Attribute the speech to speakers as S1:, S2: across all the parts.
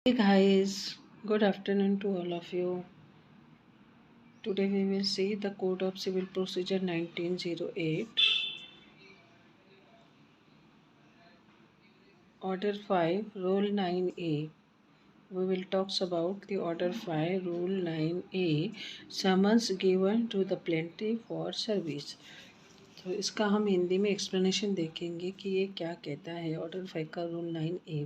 S1: Hey guys, good afternoon to all of you. Today we will see the Code of Civil Procedure 1908, Order 5, Rule 9A. We will talk about the Order 5, Rule 9A, summons given to the plaintiff for service. तो इसका हम हिंदी में explanation देखेंगे कि ये क्या कहता है। ऑर्डर 5 का रूल 9A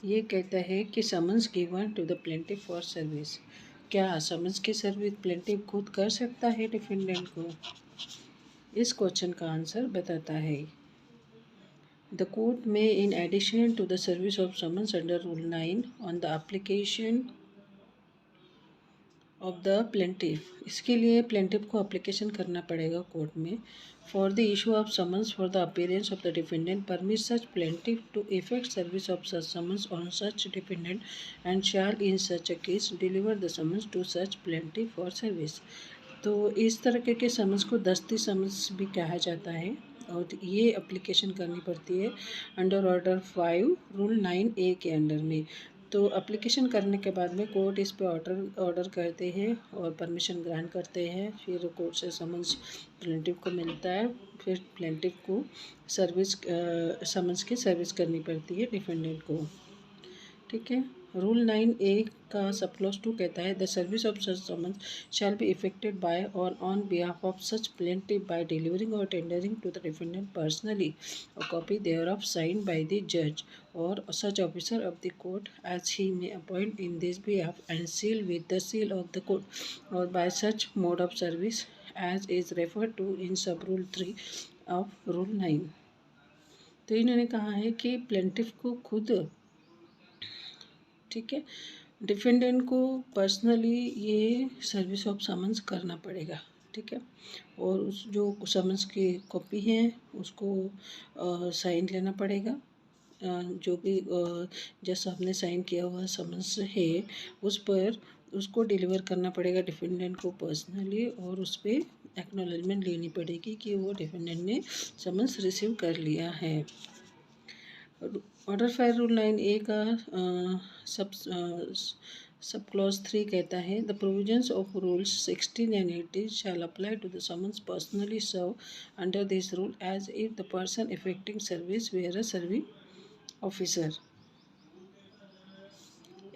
S1: ये कहता है कि summons given to the plaintiff for service. क्या समन्स की सर्विस प्लेंटिफ खुद कर सकता है डिफेंडेंट को? इस क्वेश्चन का आंसर बताता है। द कोर्ट में in addition to the service of summons under rule 9 on the application of the plaintiff, इसके लिए प्लेंटिफ को अप्लीकेशन करना पड़ेगा कोर्ट में। For the issue of summons for the appearance of the defendant permit such plaintiff to effect service of such summons on such defendant and shall in such a case deliver the summons to such plaintiff for service. तो इस तरह के summons को दस्ती summons भी कहा जाता है और ये अप्लीकेशन करनी पड़ती है अंडर ऑर्डर 5 रूल 9A के अंडर में। तो एप्लीकेशन करने के बाद में कोर्ट इस पे ऑर्डर करते हैं और परमिशन ग्रांट करते हैं। फिर कोर्ट से समन्स प्लेंटिफ को मिलता है। फिर प्लेंटिफ को समन्स की सर्विस करनी पड़ती है डिफेंडेंट को। ठीक है। रूल 9A का सब क्लॉज 2 कहता है the service of such summons shall be effected by or on behalf of such plaintiff by delivering or tendering to the defendant personally a copy thereof signed by the judge or such officer of the court as he may appoint in this behalf and sealed with the seal of the court or by such mode of service as is referred to in sub rule 3 of rule 9। तो इन्होंने कहा है कि plaintiff को खुद, ठीक है, defendant को पर्सनली ये सर्विस ऑफ समन्स करना पड़ेगा। ठीक है। और उस जो समन्स की कॉपी है उसको साइन लेना पड़ेगा। जो भी जैसा आपने साइन किया हुआ समन्स है उस पर उसको डिलीवर करना पड़ेगा डिफेंडेंट को पर्सनली और उस पर एक्नॉलेजमेंट लेनी पड़ेगी कि वो डिफेंडेंट ने समन्स रिसीव कर लिया है। ऑर्डर 5 रूल 9A का सब क्लॉज 3 कहता है the provisions of rules 16 and 18 shall apply to the summons personally serve under this rule as if the person effecting service were a serving officer.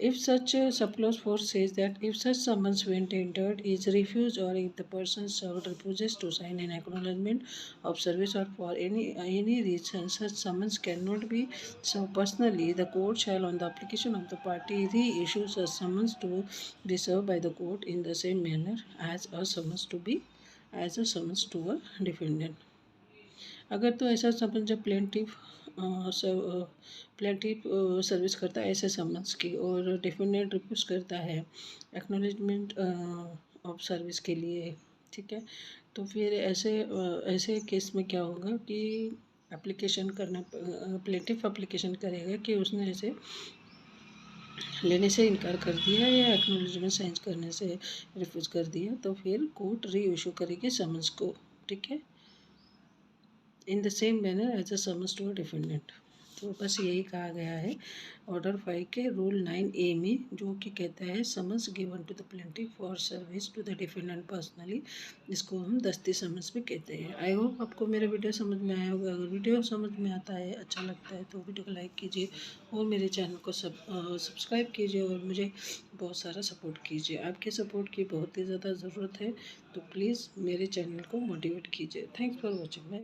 S1: If such subclause 4 says that if such summons when tendered is refused or if the person served refuses to sign an acknowledgement of service or for any reason such summons cannot be served personally, the court shall on the application of the party reissue such summons to be served by the court in the same manner as a summons to a defendant। अगर तो ऐसा समन जब plaintiff service करता है ऐसे summons की और defendant request करता है एक्नॉलेजमेंट ऑफ सर्विस के लिए, ठीक है, तो फिर ऐसे केस में क्या होगा कि प्लेंटिफ एप्लीकेशन करेगा कि उसने ऐसे लेने से इनकार कर दिया या एक्नॉलेजमेंट साइन करने से रिफ्यूज़ कर दिया, तो फिर कोर्ट री इशू करेगी समन्स को। ठीक है, in the same manner as a summons to a defendant. तो बस यही कहा गया है ऑर्डर 5 के रूल 9A में, जो कि कहता है summons given to the plaintiff for service to the defendant personally, इसको हम दस्ती समन्स भी कहते हैं। आई होप आपको मेरा वीडियो समझ में आया होगा। अगर वीडियो समझ में आता है, अच्छा लगता है, तो वीडियो को लाइक कीजिए और मेरे चैनल को सब्सक्राइब कीजिए और मुझे बहुत सारा सपोर्ट कीजिए। आपके सपोर्ट की बहुत ही ज़्यादा ज़रूरत है, तो प्लीज़ मेरे चैनल को मोटिवेट कीजिए। Thanks for watching.